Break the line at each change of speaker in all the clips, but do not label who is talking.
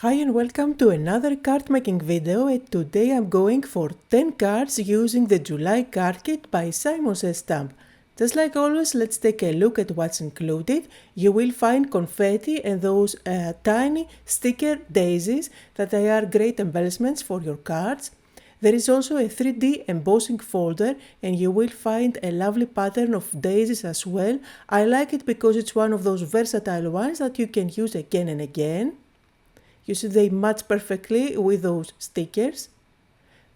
Hi and welcome to another card making video, and today I'm going for 10 cards using the July card kit by SSS Stamp. Just like always, let's take a look at what's included. You will find confetti and those tiny sticker daisies that are great embellishments for your cards. There is also a 3D embossing folder and you will find a lovely pattern of daisies as well. I like it because it's one of those versatile ones that you can use again and again. You see they match perfectly with those stickers.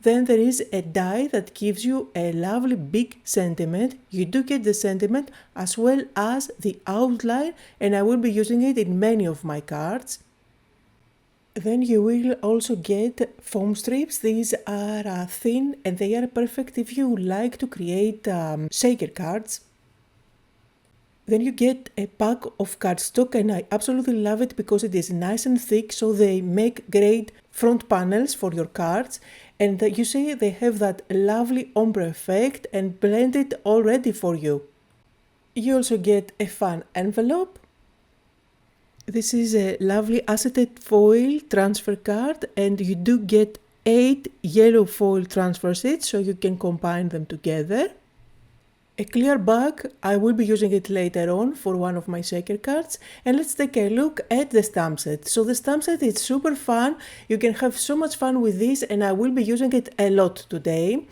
Then there is a die that gives you a lovely big sentiment. You do get the sentiment as well as the outline, and I will be using it in many of my cards. Then you will also get foam strips. These are thin and they are perfect if you like to create shaker cards. Then you get a pack of cardstock, and I absolutely love it because it is nice and thick, so they make great front panels for your cards. And you see they have that lovely ombre effect and blend it all ready for you. You also get a fun envelope. This is a lovely acetate foil transfer card, and you do get 8 yellow foil transfer sheets so you can combine them together. A clear bag, I will be using it later on for one of my shaker cards. And let's take a look at the stamp set. So the stamp set is super fun. You can have so much fun with this and I will be using it a lot today.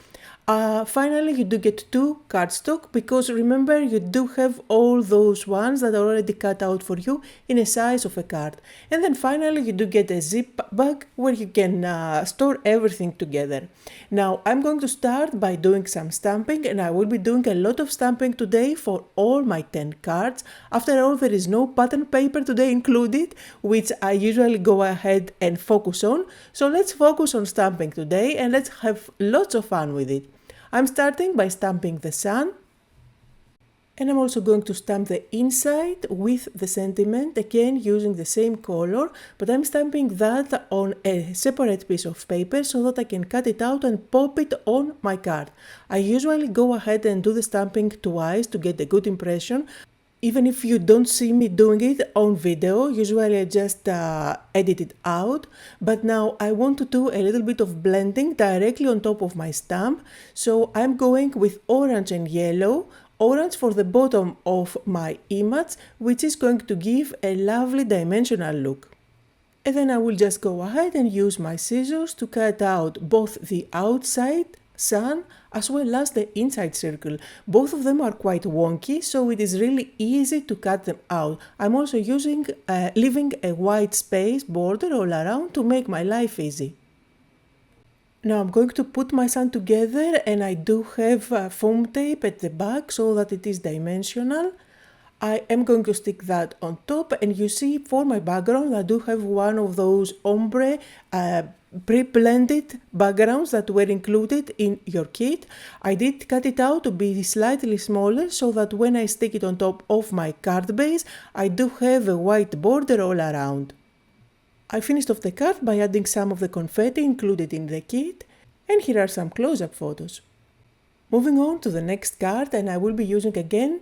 Finally, you do get 2 cardstock because remember you do have all those ones that are already cut out for you in a size of a card. And then finally you do get a zip bag where you can store everything together. Now I'm going to start by doing some stamping, and I will be doing a lot of stamping today for all my 10 cards. After all, there is no pattern paper today included, which I usually go ahead and focus on. So let's focus on stamping today and let's have lots of fun with it. I'm starting by stamping the sun, and I'm also going to stamp the inside with the sentiment, again using the same color, but I'm stamping that on a separate piece of paper so that I can cut it out and pop it on my card. I usually go ahead and do the stamping twice to get a good impression. Even if you don't see me doing it on video, usually I just edit it out, but now I want to do a little bit of blending directly on top of my stamp, so I'm going with orange and yellow. Orange for the bottom of my image, which is going to give a lovely dimensional look. And then I will just go ahead and use my scissors to cut out both the outside sun as well as the inside circle. Both of them are quite wonky, so it is really easy to cut them out. I'm also leaving a white space border all around to make my life easy. Now I'm going to put my sun together, and I do have foam tape at the back so that it is dimensional. I am going to stick that on top, and you see for my background I do have one of those ombre pre-blended backgrounds that were included in your kit. I did cut it out to be slightly smaller so that when I stick it on top of my card base, I do have a white border all around. I finished off the card by adding some of the confetti included in the kit, and here are some close-up photos. Moving on to the next card, and I will be using again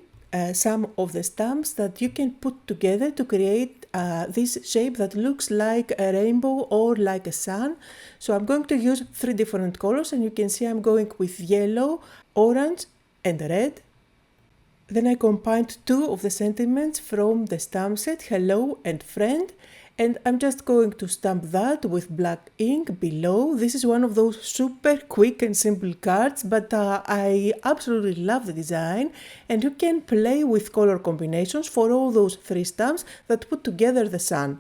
some of the stamps that you can put together to create this shape that looks like a rainbow or like a sun. So I'm going to use 3 different colors, and you can see I'm going with yellow, orange and red. Then I combined 2 of the sentiments from the stamp set, hello and friend, and I'm just going to stamp that with black ink below. This is one of those super quick and simple cards, but I absolutely love the design, and you can play with color combinations for all those 3 stamps that put together the sun.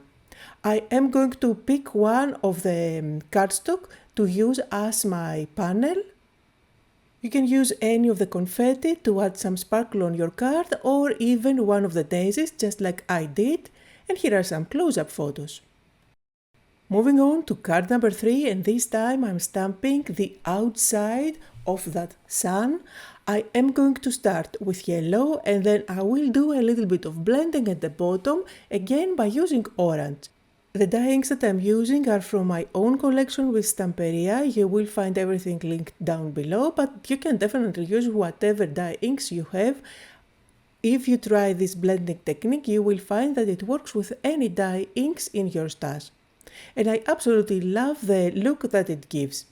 I am going to pick one of the cardstock to use as my panel. You can use any of the confetti to add some sparkle on your card, or even one of the daisies, just like I did. And here are some close-up photos. Moving on to card number 3, and this time I'm stamping the outside of that sun. I am going to start with yellow, and then I will do a little bit of blending at the bottom, again by using orange. The dye inks that I'm using are from my own collection with Stamperia. You will find everything linked down below, but you can definitely use whatever dye inks you have. If you try this blending technique, you will find that it works with any dye inks in your stash. And I absolutely love the look that it gives.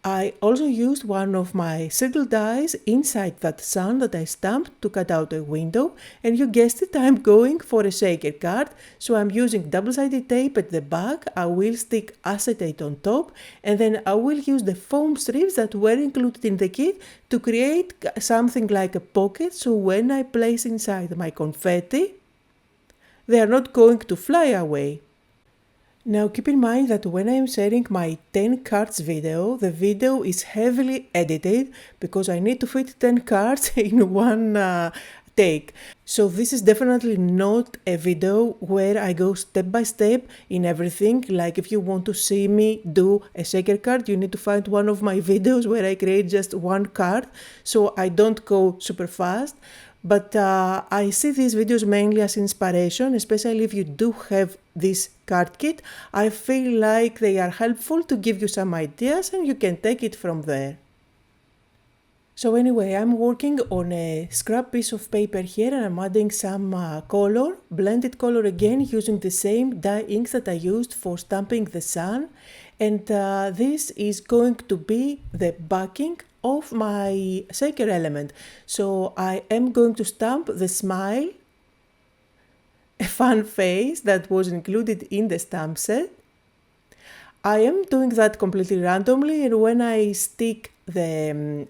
I also used one of my circle dies inside that sun that I stamped to cut out a window, and you guessed it, I'm going for a shaker card, so I'm using double-sided tape at the back, I will stick acetate on top, and then I will use the foam strips that were included in the kit to create something like a pocket, so when I place inside my confetti, they are not going to fly away. Now keep in mind that when I am sharing my 10 cards video, the video is heavily edited because I need to fit 10 cards in one take. So this is definitely not a video where I go step by step in everything. Like if you want to see me do a shaker card, you need to find one of my videos where I create just one card. So I don't go super fast. But I see these videos mainly as inspiration, especially if you do have this card kit. I feel like they are helpful to give you some ideas and you can take it from there. So anyway, I'm working on a scrap piece of paper here and I'm adding some color, blended color again, using the same dye inks that I used for stamping the sun. And this is going to be the backing of my shaker element. So I am going to stamp the smile, a fun face that was included in the stamp set. I am doing that completely randomly, and when I stick the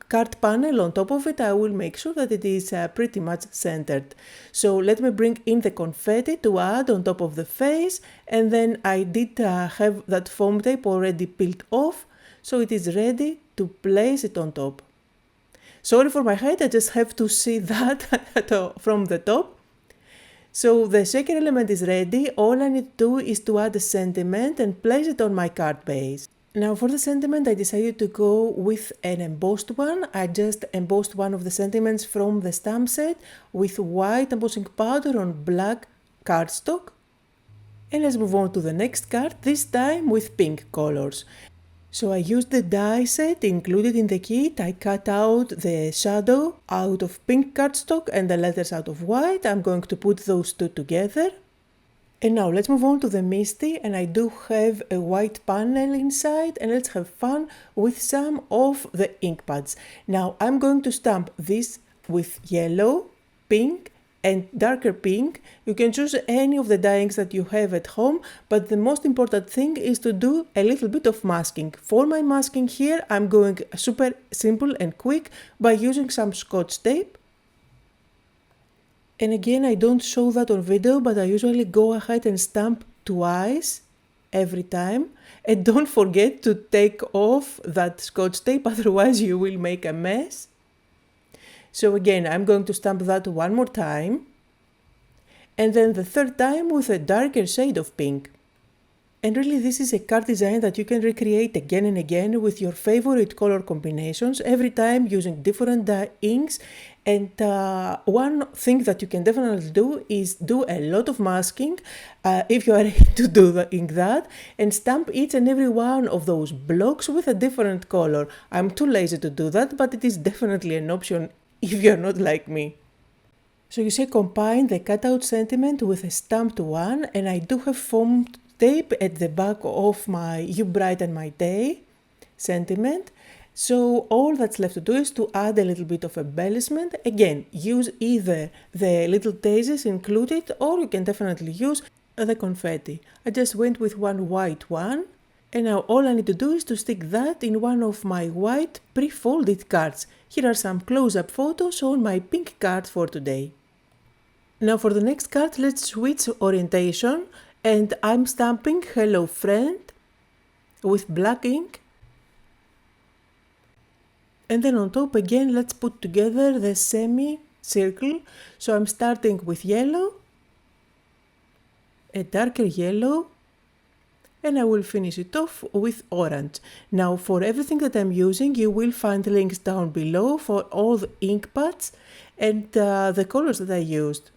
card panel on top of it, I will make sure that it is pretty much centered. So let me bring in the confetti to add on top of the face, and then I did have that foam tape already peeled off, so it is ready to place it on top. Sorry for my height, I just have to see that from the top. So the shaker element is ready, all I need to do is to add a sentiment and place it on my card base. Now for the sentiment I decided to go with an embossed one. I just embossed one of the sentiments from the stamp set with white embossing powder on black cardstock. And let's move on to the next card, this time with pink colors. So I used the die set included in the kit. I cut out the shadow out of pink cardstock and the letters out of white. I'm going to put those two together. And now let's move on to the Misty, and I do have a white panel inside, and let's have fun with some of the ink pads. Now I'm going to stamp this with yellow, pink and darker pink. You can choose any of the dye inks that you have at home, but the most important thing is to do a little bit of masking. For my masking here, I'm going super simple and quick by using some Scotch tape. And again, I don't show that on video, but I usually go ahead and stamp twice every time. And don't forget to take off that Scotch tape, otherwise you will make a mess. So again, I'm going to stamp that one more time, and then the third time with a darker shade of pink. And really this is a card design that you can recreate again and again with your favorite color combinations, every time using different dye inks. And one thing that you can definitely do is do a lot of masking, if you are able to do that, and stamp each and every one of those blocks with a different color. I'm too lazy to do that, but it is definitely an option if you're not like me. So you see, combine the cutout sentiment with a stamped one, and I do have foam tape at the back of my You Brighten My Day sentiment. So all that's left to do is to add a little bit of embellishment. Again, use either the little daisies included, or you can definitely use the confetti. I just went with one white one. And now all I need to do is to stick that in one of my white pre-folded cards. Here are some close-up photos on my pink card for today. Now for the next card, let's switch orientation, and I'm stamping Hello Friend with black ink. And then on top again, let's put together the semi-circle. So I'm starting with yellow, a darker yellow, and I will finish it off with orange. Now for everything that I'm using, you will find links down below for all the ink pads and the colors that I used.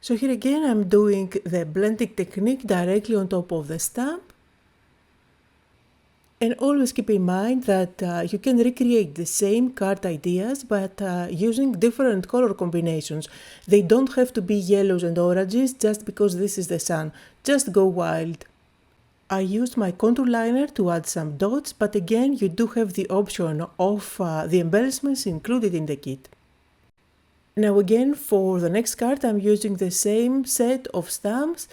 So here again I'm doing the blending technique directly on top of the stamp. And always keep in mind that you can recreate the same card ideas, but using different color combinations. They don't have to be yellows and oranges just because this is the sun. Just go wild. I used my contour liner to add some dots, but again you do have the option of the embellishments included in the kit. Now again, for the next card I'm using the same set of stamps,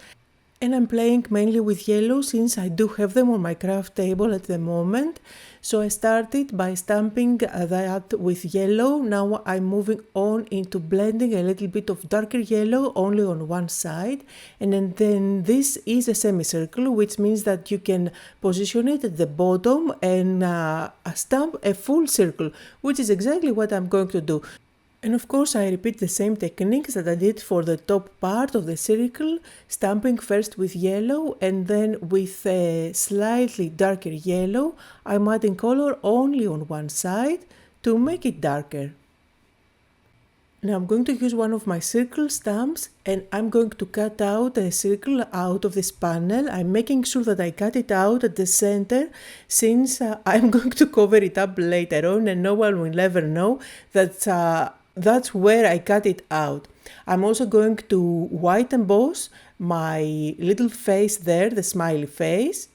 and I'm playing mainly with yellow since I do have them on my craft table at the moment. So I started by stamping that with yellow. Now I'm moving on into blending a little bit of darker yellow only on one side. And then this is a semicircle, which means that you can position it at the bottom and stamp a full circle, which is exactly what I'm going to do. And of course I repeat the same techniques that I did for the top part of the circle, stamping first with yellow and then with a slightly darker yellow. I'm adding color only on one side to make it darker. Now I'm going to use one of my circle stamps and I'm going to cut out a circle out of this panel. I'm making sure that I cut it out at the center since I'm going to cover it up later on and no one will ever know that that's where I cut it out. I'm also going to white emboss my little face there, the smiley face.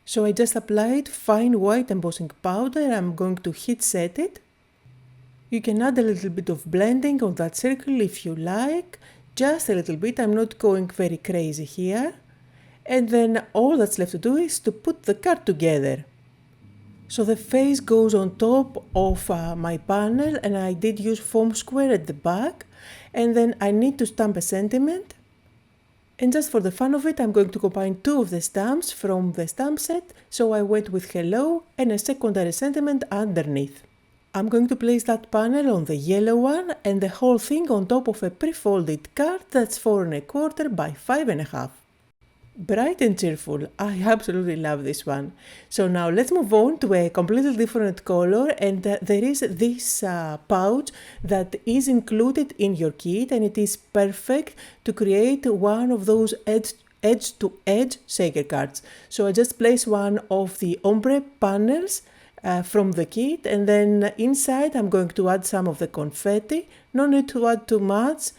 So I just applied fine white embossing powder. I'm going to heat set it. You can add a little bit of blending on that circle if you like, just a little bit. I'm not going very crazy here. And then all that's left to do is to put the card together. So the face goes on top of my panel and I did use foam square at the back, and then I need to stamp a sentiment. And just for the fun of it, I'm going to combine two of the stamps from the stamp set, so I went with hello and a secondary sentiment underneath. I'm going to place that panel on the yellow one and the whole thing on top of a pre-folded card that's 4 1/4 by 5 1/2. Bright and cheerful. I absolutely love this one. So now let's move on to a completely different color, and there is this pouch that is included in your kit, and it is perfect to create one of those edge to edge shaker cards. So I just place one of the ombre panels from the kit, and then inside I'm going to add some of the confetti. No need to add too much.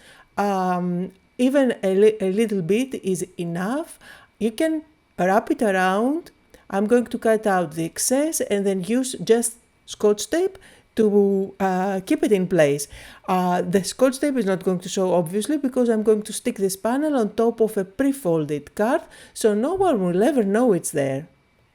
Even a little bit is enough. You can wrap it around. I'm going to cut out the excess and then use just Scotch tape to keep it in place. The Scotch tape is not going to show obviously because I'm going to stick this panel on top of a pre-folded card, so no one will ever know it's there.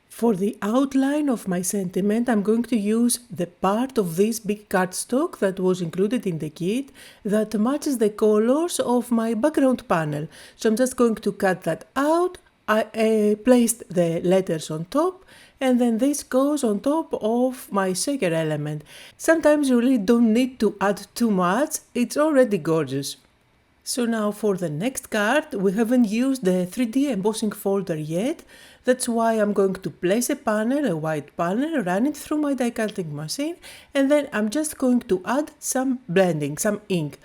For the outline of my sentiment, I'm going to use the part of this big cardstock that was included in the kit that matches the colors of my background panel. So I'm just going to cut that out. I placed the letters on top, and then this goes on top of my shaker element. Sometimes you really don't need to add too much, it's already gorgeous. So now for the next card, we haven't used the 3D embossing folder yet. That's why I'm going to place a panel, a white panel, run it through my die cutting machine, and then I'm just going to add some blending, some ink.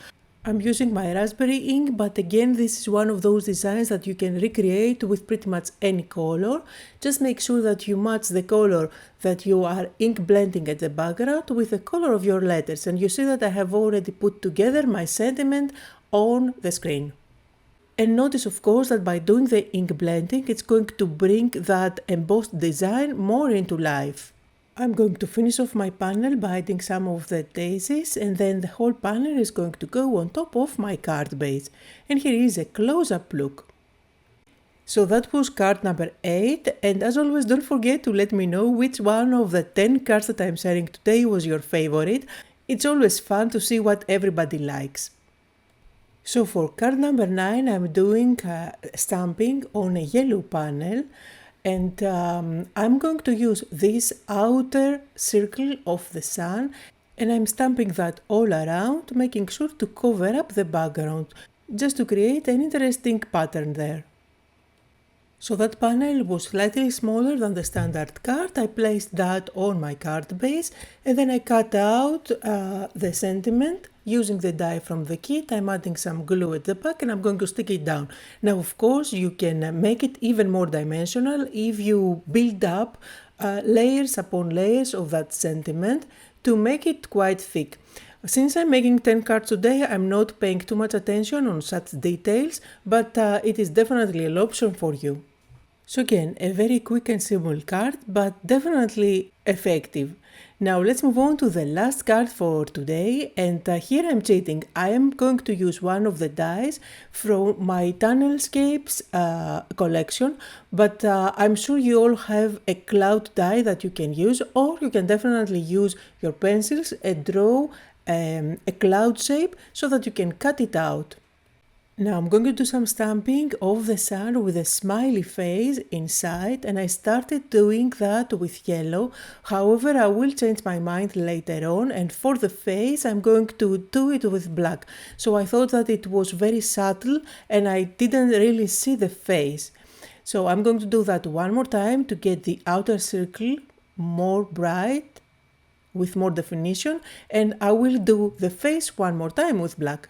I'm using my raspberry ink, but again this is one of those designs that you can recreate with pretty much any color. Just make sure that you match the color that you are ink blending at the background with the color of your letters, and you see that I have already put together my sentiment on the screen. And notice of course that by doing the ink blending it's going to bring that embossed design more into life. I'm going to finish off my panel by adding some of the daisies, and then the whole panel is going to go on top of my card base. And here is a close-up look. So that was card number 8, and as always don't forget to let me know which one of the 10 cards that I'm sharing today was your favorite. It's always fun to see what everybody likes. So for card number 9 I'm doing stamping on a yellow panel, and I'm going to use this outer circle of the sun, and I'm stamping that all around, making sure to cover up the background just to create an interesting pattern there. So that panel was slightly smaller than the standard card. I placed that on my card base, and then I cut out the sentiment using the die from the kit. I'm adding some glue at the back and I'm going to stick it down. Now of course you can make it even more dimensional if you build up layers upon layers of that sentiment to make it quite thick. Since I'm making 10 cards today, I'm not paying too much attention on such details, but it is definitely an option for you. So again, a very quick and simple card, but definitely effective. Now let's move on to the last card for today, and here I'm cheating. I am going to use one of the dies from my Tunnelscapes collection, but I'm sure you all have a cloud die that you can use, or you can definitely use your pencils and draw a cloud shape so that you can cut it out. Now I'm going to do some stamping of the sun with a smiley face inside, and I started doing that with yellow. However, I will change my mind later on, and for the face I'm going to do it with black. So I thought that it was very subtle and I didn't really see the face. So I'm going to do that one more time to get the outer circle more bright with more definition, and I will do the face one more time with black.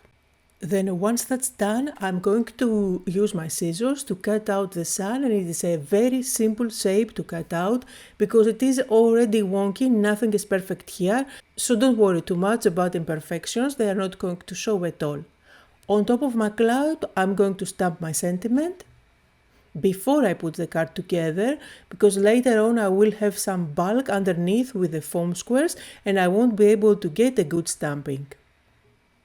Then once that's done, I'm going to use my scissors to cut out the sun, and it is a very simple shape to cut out because it is already wonky, nothing is perfect here, so don't worry too much about imperfections, they are not going to show at all. On top of my cloud, I'm going to stamp my sentiment before I put the card together, because later on I will have some bulk underneath with the foam squares and I won't be able to get a good stamping.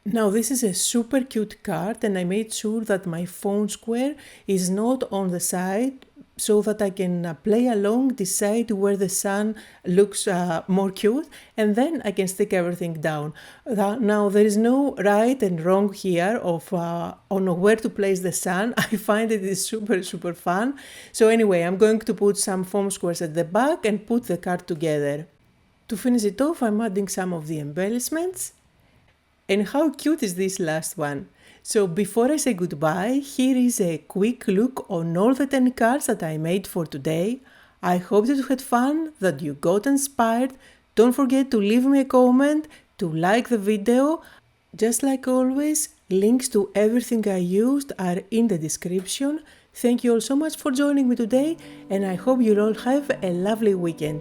Now this is a super cute card, and I made sure that my foam square is not on the side so that I can play along, decide where the sun looks more cute, and then I can stick everything down. Now there is no right and wrong here of on where to place the sun. I find it is super fun. So anyway, I'm going to put some foam squares at the back and put the card together. To finish it off, I'm adding some of the embellishments. And how cute is this last one? So before I say goodbye, here is a quick look on all the 10 cards that I made for today. I hope that you had fun, that you got inspired. Don't forget to leave me a comment, to like the video. Just like always, links to everything I used are in the description. Thank you all so much for joining me today, and I hope you'll all have a lovely weekend.